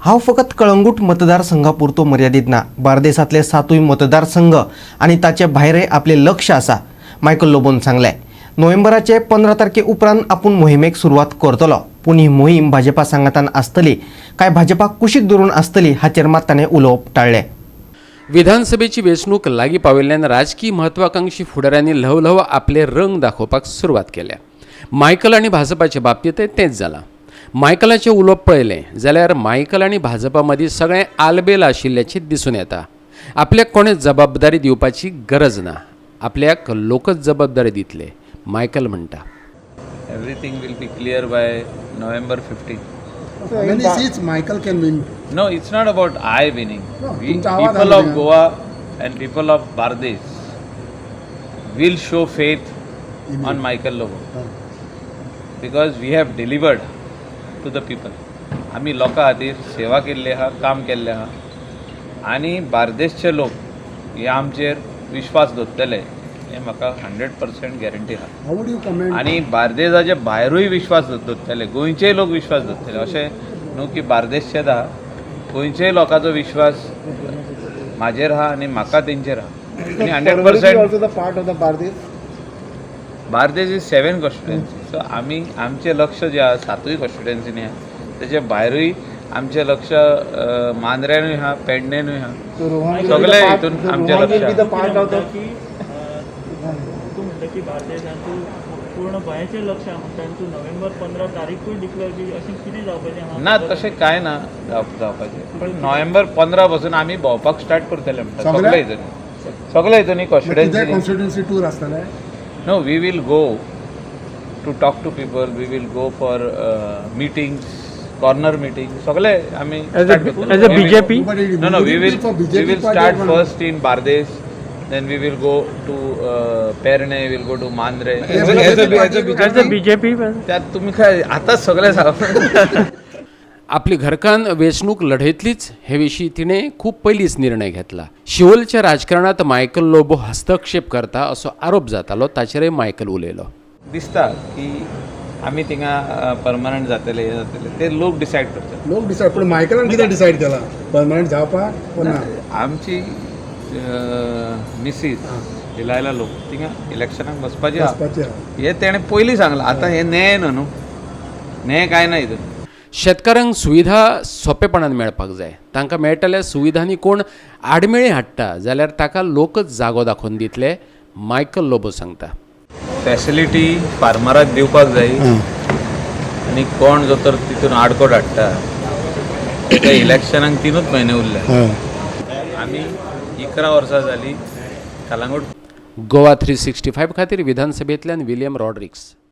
हा फकत कळंगूट मतदारसंघापुरतो मर्यादित ना. बार्देसातले 7 मतदारसंघ आणि ताचे भायरे आपले लक्ष आसा. मायकल लोबोन सांगले, नोव्हेंबराचे 15 तारखे उपरांत आपूण मोहिमेक सुरवात करतलो. पूण ही मोहीम भाजपा सांगातान आसतली काय भाजपाक कुशीक धरून आसतली हाचेर मात ताणें उलोवप टाळ्ळें. विधानसभेची वेंचणूक लागीं पाविल्ल्यान राजकीय म्हत्वाकांक्षी फुडाऱ्यांनी ल्हव आपले रंग दाखोवपाक सुरवात केल्या. मायकल आनी भाजपाचे बाबतींतय तेंच जालां. मायकलाचें उलोवप पळयलें जाल्यार मायकल आनी भाजपा मदीं सगळें आलबेल आशिल्ल्याचें दिसून येता. आपल्याक कोणें जबाबदारी दिवपाची गरज ना, आपल्याक लोकच जबाबदारी दितले, मायकल म्हणटा. Everything will be clear by November 15. Many seats Michael can win. No, it's not about I winning. No, We, तुमचा आवाज people आला of नाही. Goa and people of Bardes will show faith on Michael Lobo because we have delivered to the people. आम्ही लोकां खातीर सेवा केल्ली आहा, काम केल्लें आहा आनी बार्देसचे लोक हे आमचेर विश्वास दवरतले हें म्हाका 100% गॅरंटी आहा. How would you comment? आनी बार्देजाचे भायरूय विश्वास दवरतले, गोंयचेय लोक विश्वास दवरतले. अशें न्हू की बार्देसचेच आहा, गोंयचेय लोकांचो विश्वास म्हाजेर आहा आनी म्हाका तेंचेर आहा. आनी 100% also the part of the Bardes. Bardez is 7 constituency. So आमी आमचें लक्ष जें आहा 7 कॉन्स्टिट्युएन्सीनी आहा, तेचे भायरूय आमचें लक्ष मांद्र्यानूय आहा, पेडणेनूय आहा. So Rohan सगळे हितून आमचें लक्ष will be the आहा. part of the तू म्हणटा की बार्देसांतूं पूर्ण गोंयाचेर लक्ष आहा म्हणटा आनी तूं नोव्हेंबर 15 तारीखूय डिक्लेअर केली, अशें कितें जावपाचें आहा? ना तशें कांय ना जावपाचें. पण नोव्हेंबर 15 पासून आमी भोंवपाक स्टार्ट करतले म्हणटा सगळे हितून तुझे कॉन्स्टिट्युएन्सी. constituency tour आसतले. No, we will go to talk to people. We will go for meetings, corner meetings. सगळे आमी As a BJP? No, we will party start म्हणून. first in Bardes. Then we will go to Perne. We will go to Mandre. As a BJP? त्यात तुम्ही काय आताच सगळे सांगा. आपली घरकान वेंचणूक लढयतलीच हे विशीं तिणें खूब पयलींच निर्णय घेतला. शिवोलच्या राजकारणात मायकल लोबो हस्तक्षेप करता असो आरोप जातालो, ताचेरय मायकल उलयलो. दिसता की आमी थिंगा परमनंट जातले हे जातले ते लोक डिसायड करतात. लोक डिसायड पण मायकलान कितें डिसायड केला परमनंट जावपाक वा ना? आमची मिसीस इलायला लोक थिंगा इलेक्शनाक बसपाची आहा. वचपाचें आहा. हे तेणें पयलीं सांगलां. आतां हे न्याय न्हू न्याय काय ना हितून. शेतकारांक सुविधा सोंपेपणान मेळपाक जाय. तांकां मेळटल्या सुविधांनी कोण आडमेळी हाडटा जाल्यार ताका लोकच जागो दाखोवन दितले, मायकल लोबो सांगता. फॅसिलिटी फार्मराक दिवपाक जाय आनी कोण जो तर तितून आडकोड हाडटा त्या इलेक्शनाक 3 म्हयने उरले. आमी 11 वर्सां जालीं कलंगूट. गोवा 365 खातीर विधानसभेंतल्यान विलियम रॉड्रिक्स.